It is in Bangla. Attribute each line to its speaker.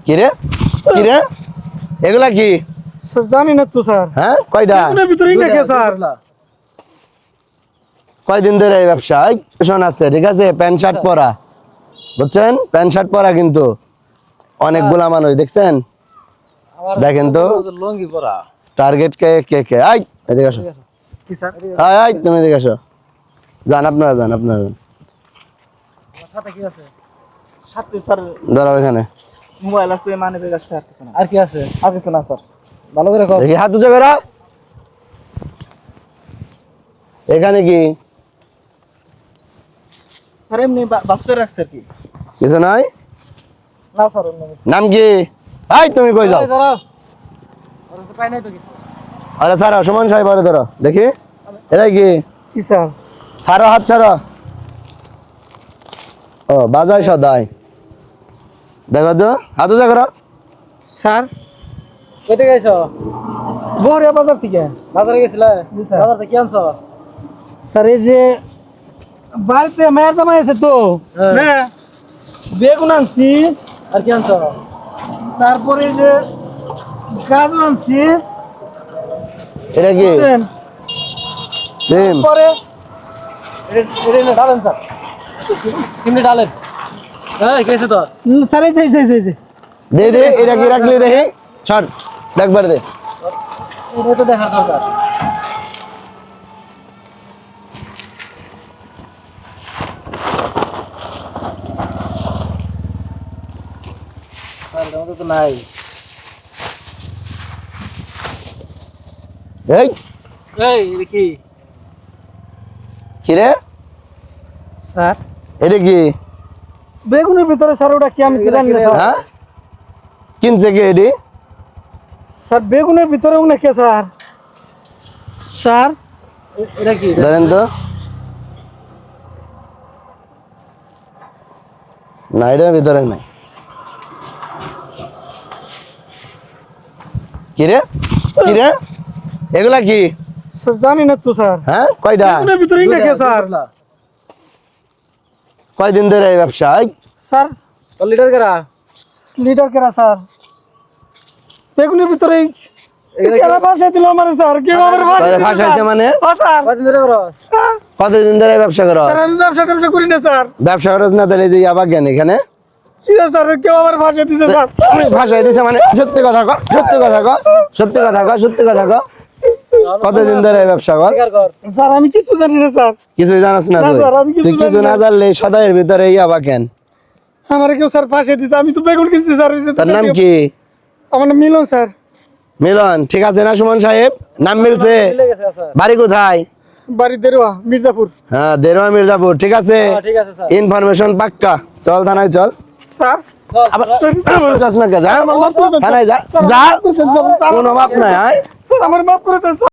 Speaker 1: কি রে এগুলা কি
Speaker 2: স্যার জানি না তো স্যার।
Speaker 1: হ্যাঁ কয়টা
Speaker 2: এর ভিতরেই নাকি স্যার?
Speaker 1: কয়দিন ধরে এই ব্যবসা শোন আছে ঠিক আছে প্যান্ট শার্ট পরা বুঝছেন প্যান্ট শার্ট পরা কিন্তু অনেকগুলা মানুষ দেখছেন দেখেন তো
Speaker 3: লঙ্গি পরা
Speaker 1: target K K K I এদিকে আসো
Speaker 2: কি স্যার?
Speaker 1: আই আই তুমি এদিকে আসো যান আপনারা যান
Speaker 3: সাথে কি আছে?
Speaker 2: সাথে স্যার
Speaker 1: দাঁড়াও এখানে
Speaker 2: মোবাইল আছে, মানি ব্যাগ আছে, আর কিছু না।
Speaker 3: আর কি আছে?
Speaker 2: আর কিছু না স্যার। ভালো করে কর।
Speaker 1: দেখি হাত উঁচু করো এখানে কি
Speaker 2: স্যার এমনি বাস করে রাখছে আর কি।
Speaker 1: কিছু নাই
Speaker 2: না স্যার অন্য কিছু।
Speaker 1: নাম কি আই তুমি কই যাও
Speaker 3: দাঁড়াও আর তো পাই নাই তো কিছু।
Speaker 1: আরে স্যার সুমন সাহেব আরে ধরো দেখি এটাই কি
Speaker 2: কি স্যার?
Speaker 1: ছাড়ো হাত ছাড়ো ও বাজায় সদাই দেখো তো হাত উঁচু করো
Speaker 2: স্যার
Speaker 3: কইতে গেছো?
Speaker 2: বহরিয়া বাজার থেকে।
Speaker 3: বাজারে গেছিলে?
Speaker 2: জি স্যার।
Speaker 3: বাজার থেকে কি আনছো?
Speaker 2: স্যার এই যে বাড়িতে মায়ের জামাই আছে তো,
Speaker 3: হ্যাঁ।
Speaker 2: হ্যাঁ বেগুন আনছি,
Speaker 3: আর কি আনছো?
Speaker 2: তারপরে এই যে গাজর আনছি,
Speaker 1: এটা কি
Speaker 2: বুঝছেন?
Speaker 1: সিম
Speaker 2: পরে
Speaker 3: এটা ডালেন স্যার সিমনি ডালেন হ্যাঁ কেছে তো
Speaker 2: স্যার এই যে
Speaker 1: দে দে এটা কি রাখলি দেখি ছাড় দেখবার দে
Speaker 3: এটা তো দেখার দরকার স্যার তো নাই
Speaker 1: এই
Speaker 3: এই দেখি
Speaker 1: কি রে
Speaker 2: স্যার
Speaker 1: এটা কি
Speaker 2: বেগুনের ভিতরে স্যার ওটা কি আমি তো জানি না স্যার।
Speaker 1: হ্যাঁ কিনছে কি এডি
Speaker 2: স্যার বেগুনের ভিতরে নাকি স্যার? স্যার
Speaker 3: এটা কি
Speaker 1: ধরেন তো না এটার ভিতরে নাই কি রে এগুলা কি
Speaker 2: স্যার জানি না তো স্যার।
Speaker 1: হ্যাঁ কয়টা
Speaker 2: বেগুনের ভিতরেই নাকি স্যার?
Speaker 1: কয়দিন ধরে এই ব্যবসা
Speaker 2: স্যার
Speaker 3: লিটার করা
Speaker 2: লিটার কেরা স্যার? বেগুনের ভিতরেই কেরা ভাষায় দিল আমার স্যার, কেউ আমার
Speaker 1: তোরে ফাঁসাইছে মানে
Speaker 2: স্যার।
Speaker 3: কত ধরে করো
Speaker 1: কতদিন ধরে এই ব্যবসা করো
Speaker 2: স্যার আমি ব্যবসা ট্যাবসা করি না স্যার।
Speaker 1: ব্যবসা করছ না তাহলে যে আবার জ্ঞান এখানে
Speaker 2: কি স্যার কেউ আমার ভাষা দিছে স্যার?
Speaker 1: ভাষায় দিছে মানে সত্যি কথা কর কতদিন ধরে এই ব্যবসা কর
Speaker 3: স্বীকার কর
Speaker 2: স্যার আমি কিছু জানি না স্যার।
Speaker 1: কিছুই জানাস না
Speaker 2: না
Speaker 1: তুই
Speaker 2: স্যার, আমি কিছু
Speaker 1: তুই কিছু
Speaker 2: জানি
Speaker 1: না
Speaker 2: না।
Speaker 1: জানলে সদাইয়ের ভিতরে আবার কেন
Speaker 2: আমার কেউ স্যার ভাষা দিছে, আমি তো বেগুন কিনছি স্যার।
Speaker 1: তার নাম কি
Speaker 2: আমার নাম মিলন স্যার।
Speaker 1: মিলন ঠিক আছে না সুমন সাহেব নাম মিলছে
Speaker 3: মিলে গেছে স্যার
Speaker 1: বাড়ি কোথায়
Speaker 2: বাড়ি দেরোয়া মির্জাপুর।
Speaker 1: হ্যাঁ দেরোয়া মির্জাপুর ঠিক আছে
Speaker 3: ঠিক আছে স্যার
Speaker 1: ইনফরমেশন পাক্কা চল থানায় চল
Speaker 2: স্যার
Speaker 1: আবার যাস না কে যা থানায় যা যা কোনো মাপ নাই আয়
Speaker 2: স্যার আমার মাফ করে দেন স্যার।